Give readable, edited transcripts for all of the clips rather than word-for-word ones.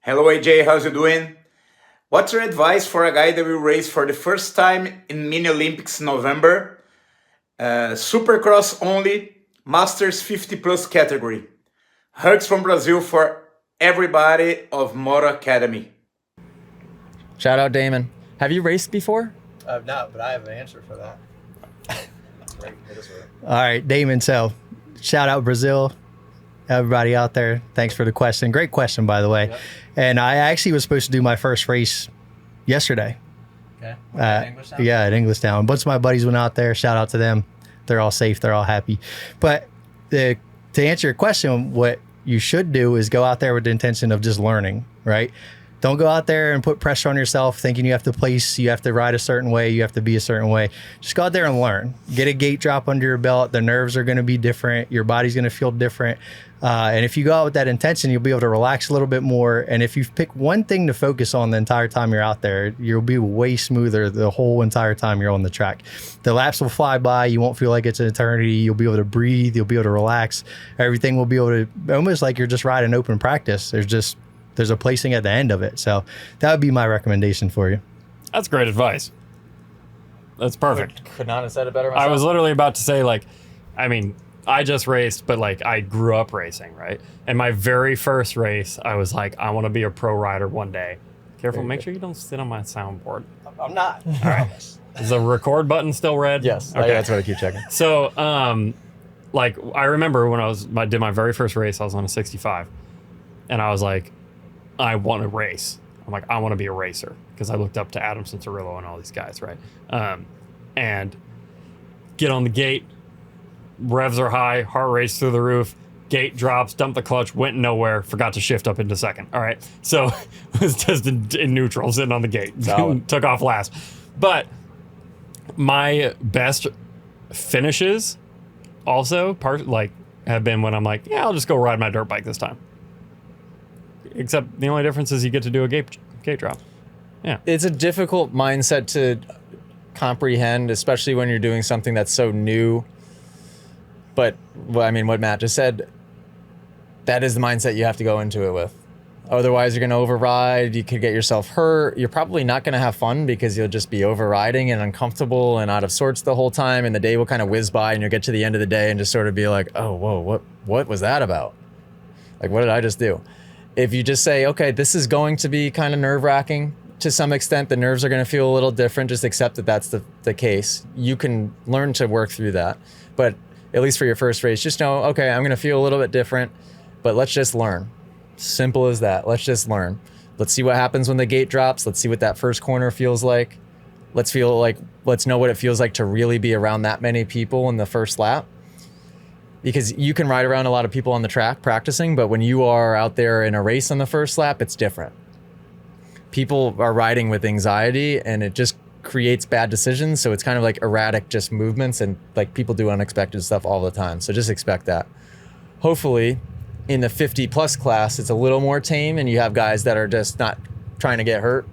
Hello AJ, how's you doing? What's your advice for a guy that will race for the first time in Mini Olympics in November? Supercross only, Masters 50 plus category. Hugs from Brazil for everybody of Moto Academy. Shout out Damon. Have you raced before? I've not, but I have an answer for that. Right, hit us with it. All right, Damon. So, shout out Brazil, everybody out there. Thanks for the question. Great question, by the way. Yep. And I actually was supposed to do my first race yesterday. Okay. In English now? Yeah, at Englishtown. A bunch of my buddies went out there. Shout out to them. They're all safe. They're all happy. But to answer your question, what you should do is go out there with the intention of just learning, right? Don't go out there and put pressure on yourself thinking you have to place, you have to ride a certain way, you have to be a certain way. Just go out there and learn. Get a gate drop under your belt. The nerves are going to be different. Your body's going to feel different. And if you go out with that intention, you'll be able to relax a little bit more. And if you pick one thing to focus on the entire time you're out there, you'll be way smoother the whole entire time you're on the track. The laps will fly by. You won't feel like it's an eternity. You'll be able to breathe. You'll be able to relax. Everything will be able to, almost like you're just riding open practice. There's a placing at the end of it. So that would be my recommendation for you. That's great advice. That's perfect. Could not have said it better myself. I was literally about to say, I just raced, but I grew up racing, right? And my very first race, I was like, I want to be a pro rider one day. Careful, make sure you don't sit on my soundboard. I'm not. All right. Is the record button still red? Yes. Okay. That's what I keep checking. So, I remember when I did my very first race, I was on a 65. And I was like, I want to race. I'm like, I want to be a racer because I looked up to Adam Cincerillo and all these guys, right? And get on the gate, revs are high, heart rate's through the roof, gate drops, dumped the clutch, went nowhere, forgot to shift up into second. All right, so it was just in neutral, sitting on the gate, took off last. But my best finishes also have been when I'm like, yeah, I'll just go ride my dirt bike this time. Except the only difference is you get to do a gate drop. Yeah. It's a difficult mindset to comprehend, especially when you're doing something that's so new. But, what Matt just said, that is the mindset you have to go into it with. Otherwise, you're going to override. You could get yourself hurt. You're probably not going to have fun because you'll just be overriding and uncomfortable and out of sorts the whole time. And the day will kind of whiz by and you'll get to the end of the day and just sort of be like, oh, whoa, what was that about? Like, what did I just do? If you just say, okay, this is going to be kind of nerve-wracking to some extent, the nerves are going to feel a little different, just accept that that's the case. You can learn to work through that. But at least for your first race, just know, okay, I'm going to feel a little bit different, but let's just learn. Simple as that. Let's just learn. Let's see what happens when the gate drops. Let's see what that first corner feels like. Let's know what it feels like to really be around that many people in the first lap. Because you can ride around a lot of people on the track practicing, but when you are out there in a race on the first lap, it's different. People are riding with anxiety and it just creates bad decisions. So it's kind of like erratic just movements and people do unexpected stuff all the time. So just expect that. Hopefully in the 50 plus class, it's a little more tame and you have guys that are just not trying to get hurt,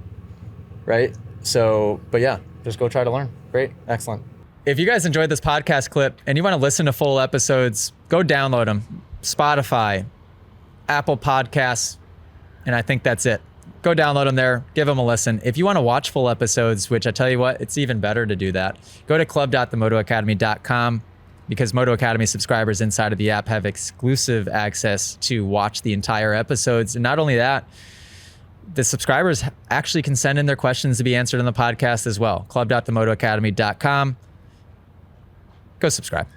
right? So, but yeah, just go try to learn. Great. Excellent. If you guys enjoyed this podcast clip and you want to listen to full episodes, go download them. Spotify, Apple Podcasts, and I think that's it. Go download them there, give them a listen. If you want to watch full episodes, which I tell you what, it's even better to do that, go to club.themotoacademy.com because Moto Academy subscribers inside of the app have exclusive access to watch the entire episodes. And not only that, the subscribers actually can send in their questions to be answered on the podcast as well. Club.themotoacademy.com. Go subscribe.